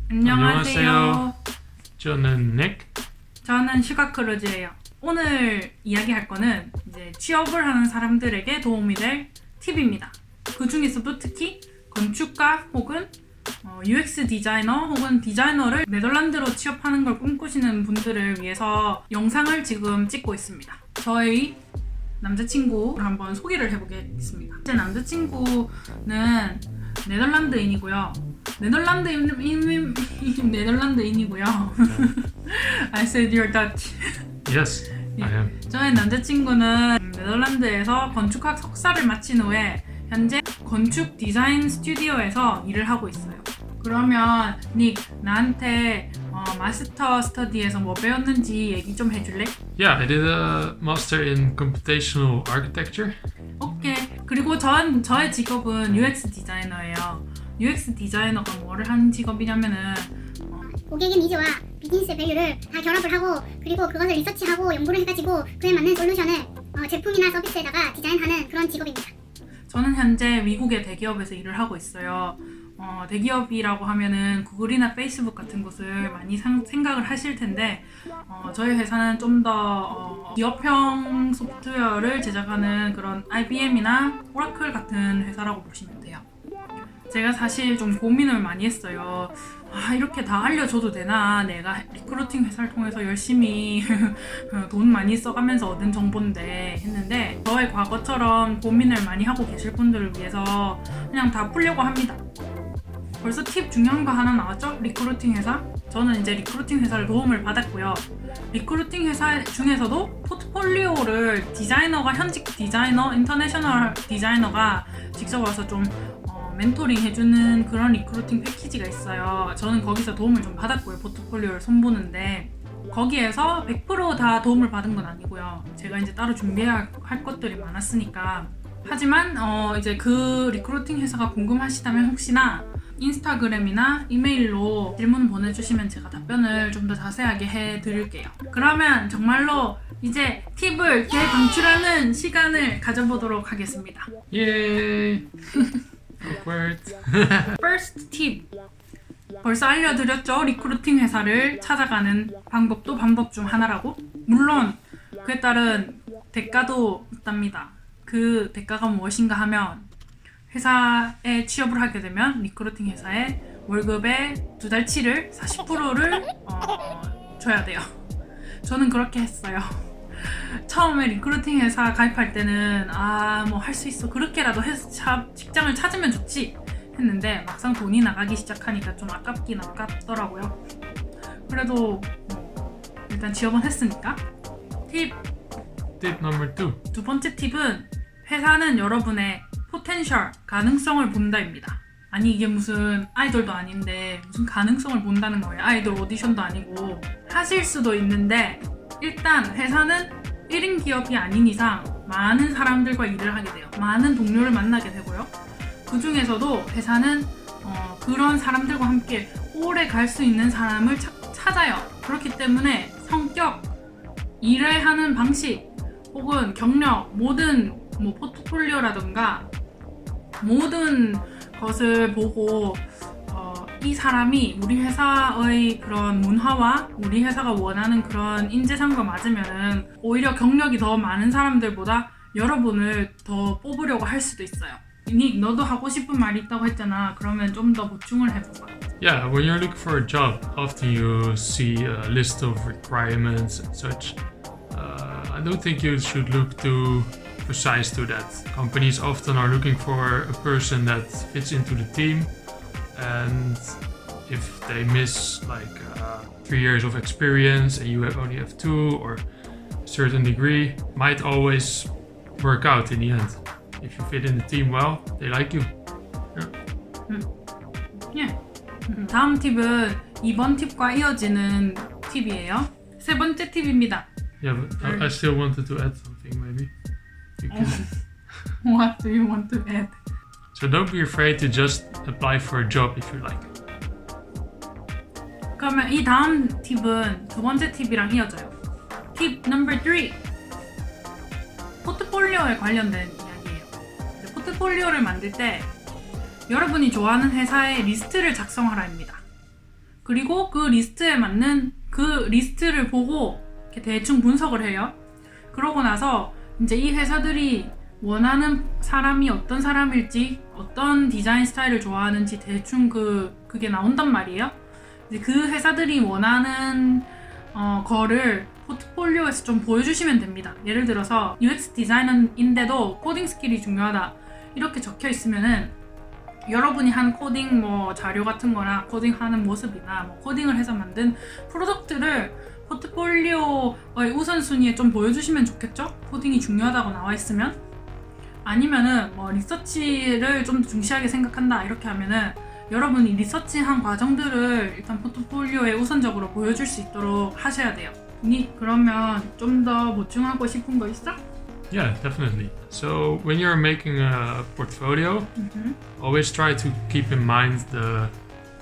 안녕하세요. 저는 닉. 저는 슈가크루즈예요. 오늘 이야기할 거는 이제 취업을 하는 사람들에게 도움이 될 팁입니다. 그 중에서도 특히 건축가 혹은 UX 디자이너 혹은 디자이너를 네덜란드로 취업하는 걸 꿈꾸시는 분들을 위해서 영상을 지금 찍고 있습니다. 저희 남자친구 한번 소개를 해보겠습니다. 제 남자친구는 네덜란드인이고요. 네덜란드인이고요. I said you're Dutch. Yes, I am. 저의 남자친구는 네덜란드에서 건축학 석사를 마친 후에 현재 건축 디자인 스튜디오에서 일을 하고 있어요. 그러면 닉, 나한테 마스터 스터디에서 뭐 배웠는지 얘기 좀 해줄래? Yeah, I did a master in computational architecture. 오케이. 그리고 저의 직업은 UX 디자이너예요. UX 디자이너가 뭐를 하는 직업이냐면은 고객의 니즈와 비즈니스 밸류를 다 결합을 하고 그리고 그것을 리서치하고 연구를 해가지고 그에 맞는 솔루션을 제품이나 서비스에다가 디자인하는 그런 직업입니다. 저는 현재 미국의 대기업에서 일을 하고 있어요. 대기업이라고 하면은 구글이나 페이스북 같은 곳을 많이 생각을 하실 텐데 저희 회사는 좀 더 기업형 소프트웨어를 제작하는 그런 IBM이나 오라클 같은 회사라고 보시면 돼요. 제가 사실 좀 고민을 많이 했어요. 이렇게 다 알려줘도 되나? 내가 리크루팅 회사를 통해서 열심히 돈 많이 써가면서 얻은 정보인데 했는데 저의 과거처럼 고민을 많이 하고 계실 분들을 위해서 그냥 다 풀려고 합니다. 벌써 팁 중요한 거 하나 나왔죠? 리크루팅 회사? 저는 이제 리크루팅 회사를 도움을 받았고요. 리크루팅 회사 중에서도 포트폴리오를 현직 디자이너, 인터내셔널 디자이너가 직접 와서 좀 멘토링 해주는 그런 리크루팅 패키지가 있어요. 저는 거기서 도움을 좀 받았고요. 포트폴리오를 손보는데 거기에서 100% 다 도움을 받은 건 아니고요. 제가 이제 따로 준비할 것들이 많았으니까. 하지만 이제 그 리크루팅 회사가 궁금하시다면 혹시나 인스타그램이나 이메일로 질문 보내주시면 제가 답변을 좀 더 자세하게 해드릴게요. 그러면 정말로 이제 팁을 대방출하는 시간을 가져보도록 하겠습니다. Yay! Awkward. First tip. 벌써 알려드렸죠? 리크루팅 회사를 찾아가는 방법도 방법 중 하나라고? 물론 그에 따른 대가도 있답니다. 그 대가가 무엇인가 하면 회사에 취업을 하게 되면 리크루팅 회사에 월급의 2달치를 40%를 줘야 돼요. 저는 그렇게 했어요. 처음에 리크루팅 회사 가입할 때는 뭐 할 수 있어, 그렇게라도 해서 직장을 찾으면 좋지 했는데 막상 돈이 나가기 시작하니까 좀 아깝긴 아깝더라고요. 그래도 일단 취업은 했으니까. 팁 number 2. 두 번째 팁은 회사는 여러분의 포텐셜, 가능성을 본다입니다. 아니 이게 무슨 아이돌도 아닌데 무슨 가능성을 본다는 거예요. 아이돌 오디션도 아니고. 하실 수도 있는데 일단 회사는 1인 기업이 아닌 이상 많은 사람들과 일을 하게 돼요. 많은 동료를 만나게 되고요. 그 중에서도 회사는 그런 사람들과 함께 오래 갈 수 있는 사람을 찾아요. 그렇기 때문에 성격, 일을 하는 방식, 혹은 경력, 모든 포트폴리오라든가 모든 것을 보고 이 사람이 우리 회사의 그런 문화와 우리 회사가 원하는 그런 인재상과 맞으면은 오히려 경력이 더 많은 사람들보다 여러분을 더 뽑으려고 할 수도 있어요. 닉, 너도 하고 싶은 말이 있다고 했잖아. 그러면 좀 더 보충을 해봐봐. Yeah, when you're looking for a job, often you see a list of requirements and such. I don't think you should look too precise to that. Companies often are looking for a person that fits into the team, and if they miss 3 years of experience and you only have 2 or a certain degree, might always work out in the end. If you fit in the team well, they like you. 다음 팁은 이번 팁과 이어지는 팁이에요. 세 번째 팁입니다. Yeah, but I still wanted to add something maybe. You can. What do you want to add? So don't be afraid to just apply for a job if you like it. 그러면 이 다음 팁은 두 번째 팁이랑 이어져요. 팁 number 3. 포트폴리오에 관련된 이야기예요. 포트폴리오를 만들 때 여러분이 좋아하는 회사의 리스트를 작성하라입니다. 그리고 그 리스트에 맞는 그 리스트를 보고 이렇게 대충 분석을 해요. 그러고 나서 이제 이 회사들이 원하는 사람이 어떤 사람일지, 어떤 디자인 스타일을 좋아하는지 대충 그게 나온단 말이에요. 이제 그 회사들이 원하는 거를 포트폴리오에서 좀 보여주시면 됩니다. 예를 들어서 UX 디자이너인데도 코딩 스킬이 중요하다 이렇게 적혀 있으면은 여러분이 한 코딩 뭐 자료 같은 거나 코딩하는 모습이나 뭐 코딩을 해서 만든 프로덕트를 포트폴리오의 우선순위에 좀 보여주시면 좋겠죠? 코딩이 중요하다고 나와 있으면. 아니면은 뭐 리서치를 좀 더 중시하게 생각한다 이렇게 하면은 여러분이 리서치한 과정들을 일단 포트폴리오에 우선적으로 보여줄 수 있도록 하셔야 돼요. 그러면 좀 더 보충하고 싶은 거 있어? Yeah, definitely. So when you're making a portfolio, always try to keep in mind the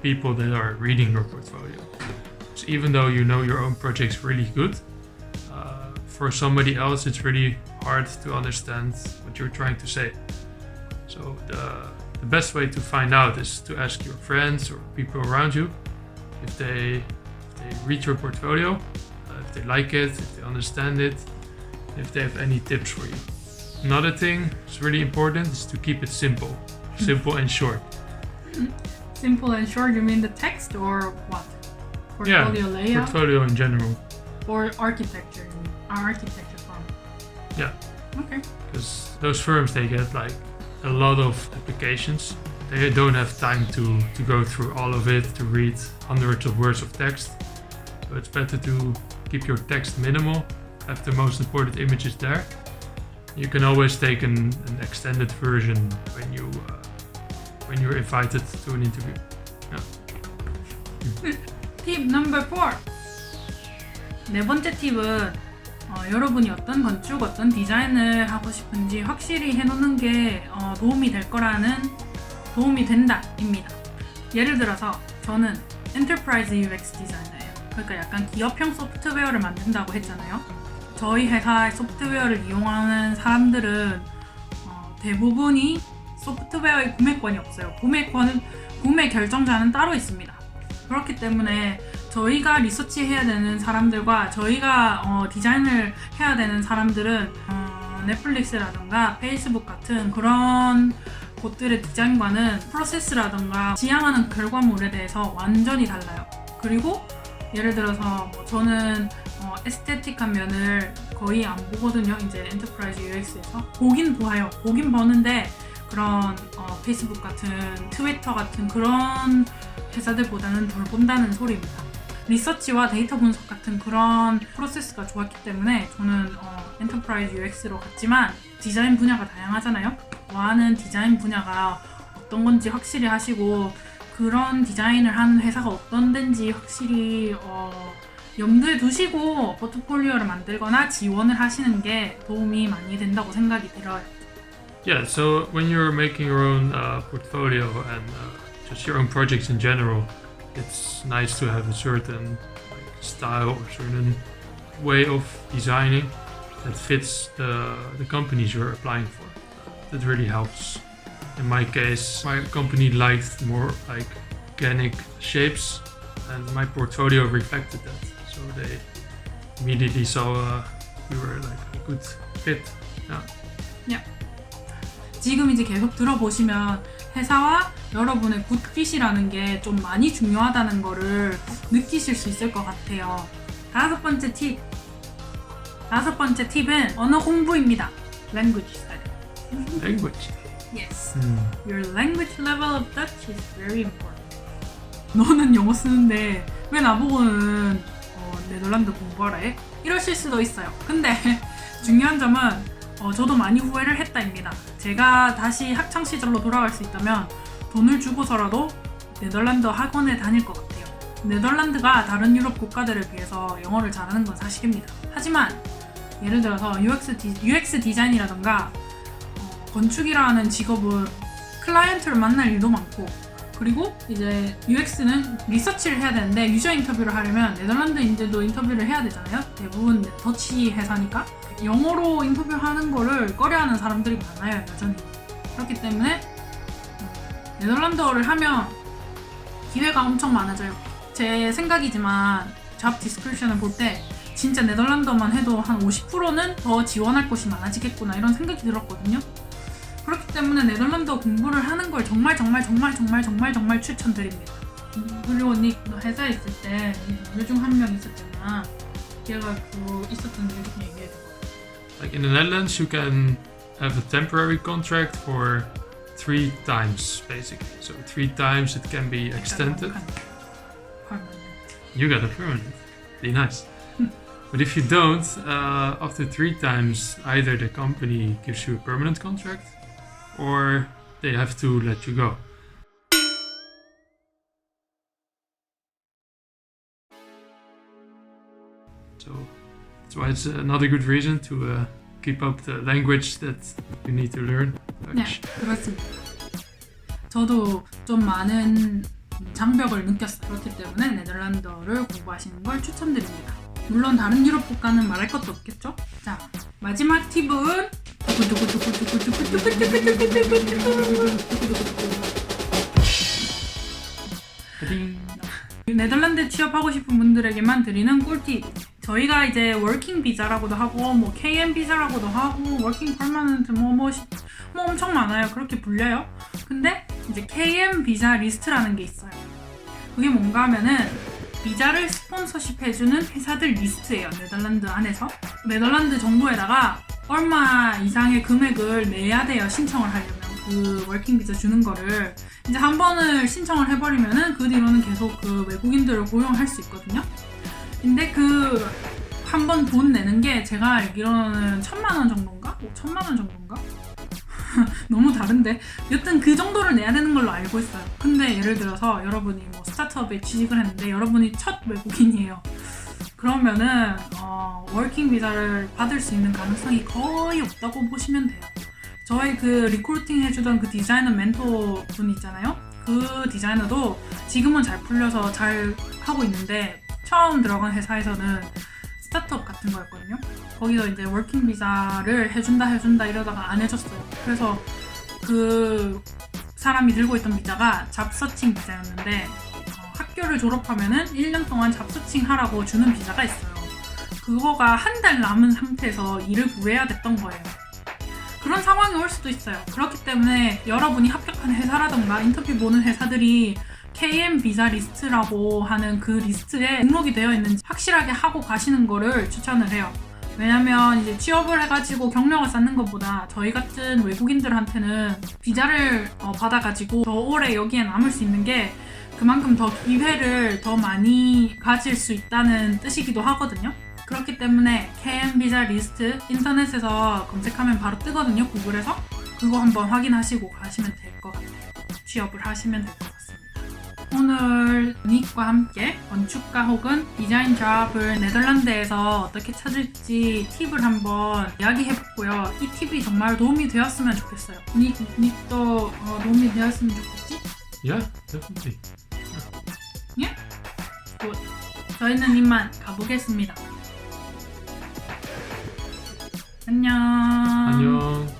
people that are reading your portfolio. So even though you know your own project's really good, for somebody else it's really hard to understand what you're trying to say. So the best way to find out is to ask your friends or people around you if they read your portfolio, if they like it, if they understand it, if they have any tips for you. Another thing that's really important is to keep it simple and short. Simple and short, you mean the text or what? Portfolio layout? Portfolio in general. Or architecture firm? Yeah. Okay. Because those firms, they get like a lot of applications. They don't have time to go through all of it, to read hundreds of words of text. So it's better to keep your text minimal, have the most important images there. You can always take an extended version when you're invited to an interview. Yeah. 팁 넘버 4. 네 번째 팁은 여러분이 어떤 건축, 어떤 디자인을 하고 싶은지 확실히 해놓는 게 도움이 된다입니다. 예를 들어서 저는 엔터프라이즈 UX 디자이너예요. 그러니까 약간 기업형 소프트웨어를 만든다고 했잖아요. 저희 회사의 소프트웨어를 이용하는 사람들은 대부분이 소프트웨어의 구매권이 없어요. 구매 결정자는 따로 있습니다. 그렇기 때문에 저희가 리서치해야 되는 사람들과 저희가 디자인을 해야 되는 사람들은 넷플릭스라든가 페이스북 같은 그런 곳들의 디자인과는 프로세스라든가 지향하는 결과물에 대해서 완전히 달라요. 그리고 예를 들어서 저는 에스테틱한 면을 거의 안 보거든요. 이제 엔터프라이즈 UX에서 보긴 봐요. 보긴 보는데 그런 페이스북 같은 트위터 같은 그런 회사들보다는 덜 본다는 소리입니다. 리서치와 데이터 분석 같은 그런 프로세스가 좋았기 때문에 저는 엔터프라이즈 UX로 갔지만 디자인 분야가 다양하잖아요. 좋아하는 디자인 분야가 어떤 건지 확실히 하시고 그런 디자인을 하는 회사가 어떤 데인지 확실히 염두에 두시고 포트폴리오를 만들거나 지원을 하시는 게 도움이 많이 된다고 생각이 들어요. Yeah, so when you're making your own portfolio and just your own projects in general, it's nice to have a certain style or certain way of designing that fits the companies you're applying for. That really helps. In my case, my company liked more like organic shapes, and my portfolio reflected that. So they immediately saw we were like a good fit. Yeah. 지금 이제 계속 들어보시면 회사와 여러분의 굿핏이라는 게 좀 많이 중요하다는 거를 느끼실 수 있을 것 같아요. 다섯 번째 팁은 언어 공부입니다. Language study. Language. Yes. Your language level of Dutch is very important. 너는 영어 쓰는데 왜 나보고는 네덜란드 공부하라 해? 이러실 수도 있어요. 근데 중요한 점은 저도 많이 후회를 했다입니다. 제가 다시 학창 시절로 돌아갈 수 있다면 돈을 주고서라도 네덜란드 학원에 다닐 것 같아요. 네덜란드가 다른 유럽 국가들에 비해서 영어를 잘하는 건 사실입니다. 하지만 예를 들어서 UX 디자인이라던가 건축이라는 직업은 클라이언트를 만날 일도 많고 그리고 이제 UX는 리서치를 해야 되는데 유저 인터뷰를 하려면 네덜란드인들도 인터뷰를 해야 되잖아요. 대부분 더치 회사니까 영어로 인터뷰하는 거를 꺼려하는 사람들이 많아요. 여전히. 그렇기 때문에 네덜란드어를 하면 기회가 엄청 많아져요. 제 생각이지만 잡 디스크립션을 볼 때 진짜 네덜란드어만 해도 한 50%는 더 지원할 곳이 많아지겠구나 이런 생각이 들었거든요. 그렇기 때문에 네덜란드어 공부를 하는 걸 정말 추천드립니다. 그리고 니 회사에 있을 때 동료 중 한 명 있었잖아. 걔가 그 있었던 일 좀 얘기해줘. Like in the Netherlands, you can have a temporary contract for 3 times, basically. So 3 times it can be extended. You got a permanent. Be nice. But if you don't, after 3 times, either the company gives you a permanent contract or they have to let you go. So that's why it's another good reason to keep up the language that you need to learn. 네, 그렇습니다. 저도 좀 많은 장벽을 느꼈어요. 그렇기 때문에 네덜란드어를 공부하시는 걸 추천드립니다. 물론 다른 유럽 국가는 말할 것도 없겠죠? 자, 마지막 팁은 네덜란드 취업하고 싶은 분들에게만 드리는 꿀팁. 저희가 이제 워킹 비자라고도 하고 뭐 KM 비자라고도 하고 워킹 퍼머넌트 뭐 엄청 많아요. 그렇게 불려요. 근데 이제 KM 비자 리스트라는 게 있어요. 그게 뭔가 하면은 비자를 스폰서십 해주는 회사들 리스트예요. 네덜란드 안에서. 네덜란드 정부에다가 얼마 이상의 금액을 내야 돼요. 신청을 하려면. 그 워킹 비자 주는 거를. 이제 한 번을 신청을 해버리면은 그 뒤로는 계속 그 외국인들을 고용할 수 있거든요. 근데 그 한 번 돈 내는 게 제가 알기로는 1,000만 원 정도인가? 5,000만 원 정도인가? 너무 다른데? 여튼 그 정도를 내야 되는 걸로 알고 있어요. 근데 예를 들어서 여러분이 뭐 스타트업에 취직을 했는데 여러분이 첫 외국인이에요. 그러면은 워킹 비자를 받을 수 있는 가능성이 거의 없다고 보시면 돼요. 저희 그 리크루팅 해주던 그 디자이너 멘토 분 있잖아요. 그 디자이너도 지금은 잘 풀려서 잘 하고 있는데 처음 들어간 회사에서는 스타트업 같은 거였거든요. 거기서 이제 워킹 비자를 해준다 이러다가 안 해줬어요. 그래서 그 사람이 들고 있던 비자가 잡서칭 비자였는데 학교를 졸업하면은 1년 동안 잡서칭 하라고 주는 비자가 있어요. 그거가 한 달 남은 상태에서 일을 구해야 됐던 거예요. 그런 상황이 올 수도 있어요. 그렇기 때문에 여러분이 합격한 회사라던가 인터뷰 보는 회사들이 KM 비자 리스트라고 하는 그 리스트에 등록이 되어 있는지 확실하게 하고 가시는 거를 추천을 해요. 왜냐면 이제 취업을 해가지고 경력을 쌓는 것보다 저희 같은 외국인들한테는 비자를 받아가지고 더 오래 여기에 남을 수 있는 게 그만큼 더 기회를 더 많이 가질 수 있다는 뜻이기도 하거든요. 그렇기 때문에 KM 비자 리스트 인터넷에서 검색하면 바로 뜨거든요. 구글에서. 그거 한번 확인하시고 가시면 될 것 같아요. 취업을 하시면 될 것 같습니다. 오늘 닉과 함께 건축가 혹은 디자인 잡을 네덜란드에서 어떻게 찾을지 팁을 한번 이야기해봤고요. 이 팁이 정말 도움이 되었으면 좋겠어요. 닉도 도움이 되었으면 좋겠지? Yeah, definitely. 예? 굿. 저희는 이만 가보겠습니다. 안녕. 안녕.